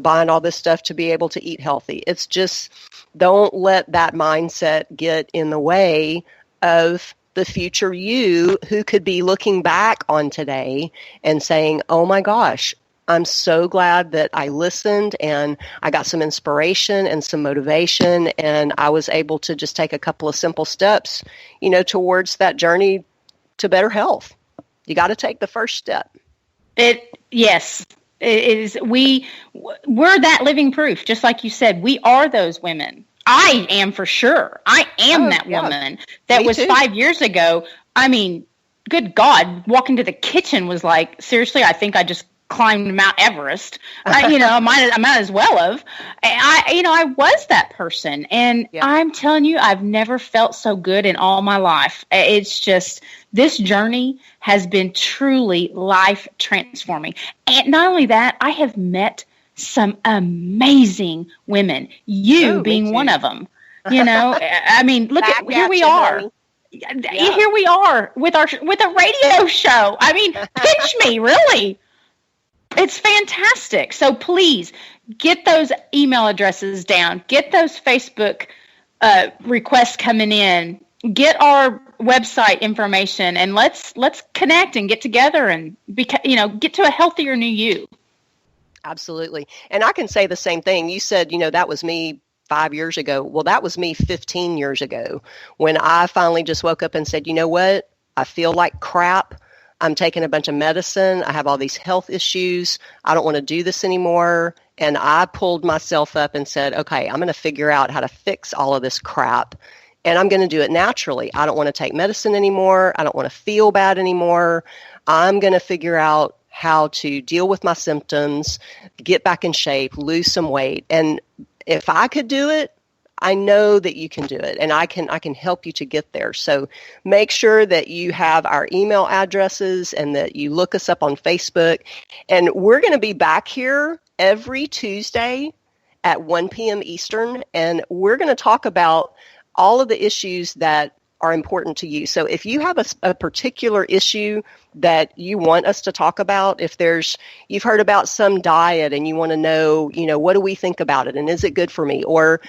buying all this stuff to be able to eat healthy. It's just, don't let that mindset get in the way of the future you who could be looking back on today and saying, oh my gosh, I'm so glad that I listened and I got some inspiration and some motivation, and I was able to just take a couple of simple steps, towards that journey to better health. You got to take the first step. Yes, it is. We're that living proof. Just like you said, we are those women. I am for sure. I am that woman that was 5 years ago. I mean, good God, walking to the kitchen was like, seriously, I think I just climbed Mount Everest. I might as well have. I was that person, and I'm telling you, I've never felt so good in all my life. It's just, this journey has been truly life transforming. And not only that, I have met some amazing women, you being one of them. I mean, look Back here at we you, are. honey. Yeah. Here we are with a radio show. I mean, pinch me, really. It's fantastic. So please get those email addresses down. Get those Facebook requests coming in. Get our website information, and let's connect and get together and get to a healthier new you. Absolutely. And I can say the same thing. You said, that was me 5 years ago. Well, that was me 15 years ago when I finally just woke up and said, you know what? I feel like crap. I'm taking a bunch of medicine. I have all these health issues. I don't want to do this anymore. And I pulled myself up and said, okay, I'm going to figure out how to fix all of this crap. And I'm going to do it naturally. I don't want to take medicine anymore. I don't want to feel bad anymore. I'm going to figure out how to deal with my symptoms, get back in shape, lose some weight. And if I could do it, I know that you can do it, and I can help you to get there. So make sure that you have our email addresses and that you look us up on Facebook. And we're going to be back here every Tuesday at 1 p.m. Eastern, and we're going to talk about all of the issues that are important to you. So if you have a particular issue that you want us to talk about, if you've heard about some diet and you want to know, what do we think about it and is it good for me? Or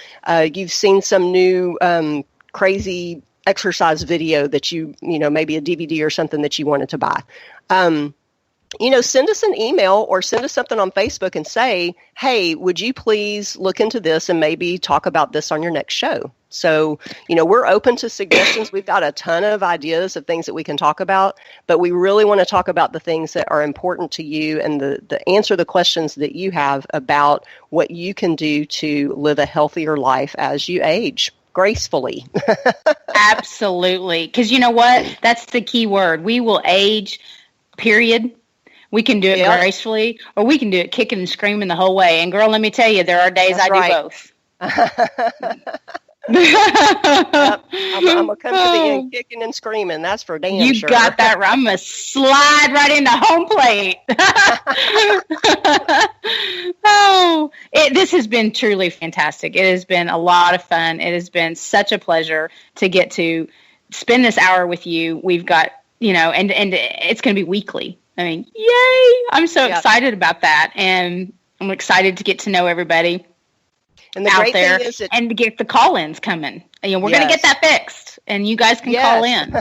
you've seen some new crazy exercise video that maybe a DVD or something that you wanted to buy. Send us an email or send us something on Facebook and say, hey, would you please look into this and maybe talk about this on your next show? So, we're open to suggestions. We've got a ton of ideas of things that we can talk about, but we really want to talk about the things that are important to you and the answer the questions that you have about what you can do to live a healthier life as you age gracefully. Absolutely. Because you know what? That's the key word. We will age, period. We can do it gracefully, or we can do it kicking and screaming the whole way. And girl, let me tell you, there are days That's I right. do both. Yep. I'm going to come to the end kicking and screaming. That's for damn you sure. You got that right. I'm going to slide right into home plate. This has been truly fantastic. It has been a lot of fun. It has been such a pleasure to get to spend this hour with you. We've got, and it's going to be weekly. I mean, yay! I'm so excited about that, and I'm excited to get to know everybody and the out great there thing is and to get the call-ins coming. We're going to get that fixed, and you guys can call in.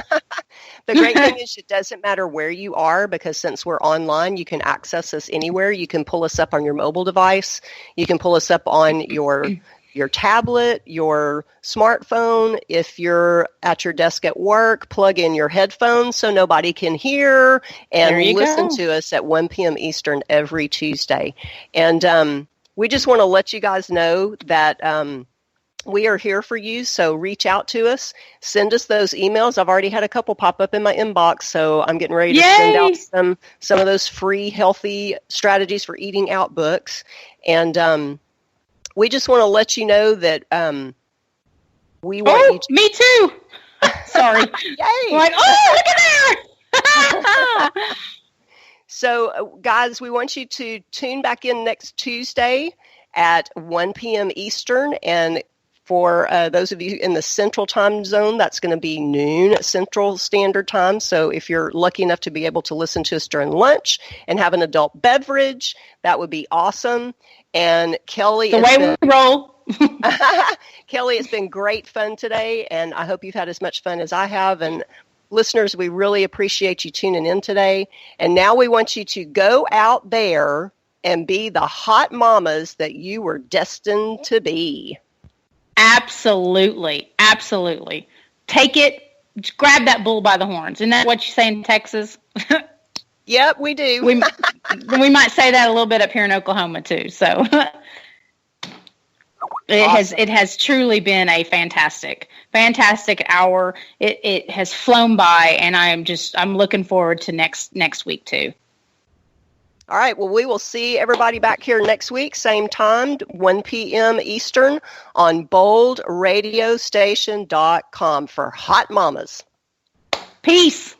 The great thing is it doesn't matter where you are, because since we're online, you can access us anywhere. You can pull us up on your mobile device. You can pull us up on your tablet, your smartphone. If you're at your desk at work, plug in your headphones so nobody can hear, and listen to us at 1 p.m. Eastern every Tuesday. And we just want to let you guys know that we are here for you, so reach out to us. Send us those emails. I've already had a couple pop up in my inbox, so I'm getting ready to send out some of those free healthy strategies for eating out books. And we just want to let you know that we want you to... Me too! Sorry. Yay! Like, look at there! So, guys, we want you to tune back in next Tuesday at 1 p.m. Eastern. And for those of you in the Central Time Zone, that's going to be noon Central Standard Time. So if you're lucky enough to be able to listen to us during lunch and have an adult beverage, that would be awesome. And Kelly, the way we roll. Kelly, it's been great fun today, and I hope you've had as much fun as I have. And listeners, we really appreciate you tuning in today. And now we want you to go out there and be the hot mamas that you were destined to be. Absolutely. Absolutely. Take it. Just grab that bull by the horns. Isn't that what you say in Texas? Yep, we do. We might say that a little bit up here in Oklahoma too. So it has truly been a fantastic hour. It has flown by, and I'm looking forward to next week too. All right. Well, we will see everybody back here next week, same time, 1 p.m. Eastern on boldradiostation.com for Hot Mamas. Peace.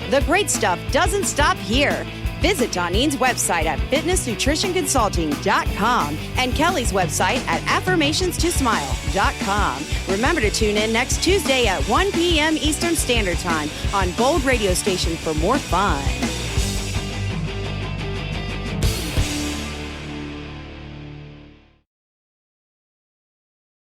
The great stuff doesn't stop here. Visit Doneen's website at fitnessnutritionconsulting.com and Kelly's website at affirmationstosmile.com. Remember to tune in next Tuesday at 1 p.m. Eastern Standard Time on Bold Radio Station for more fun.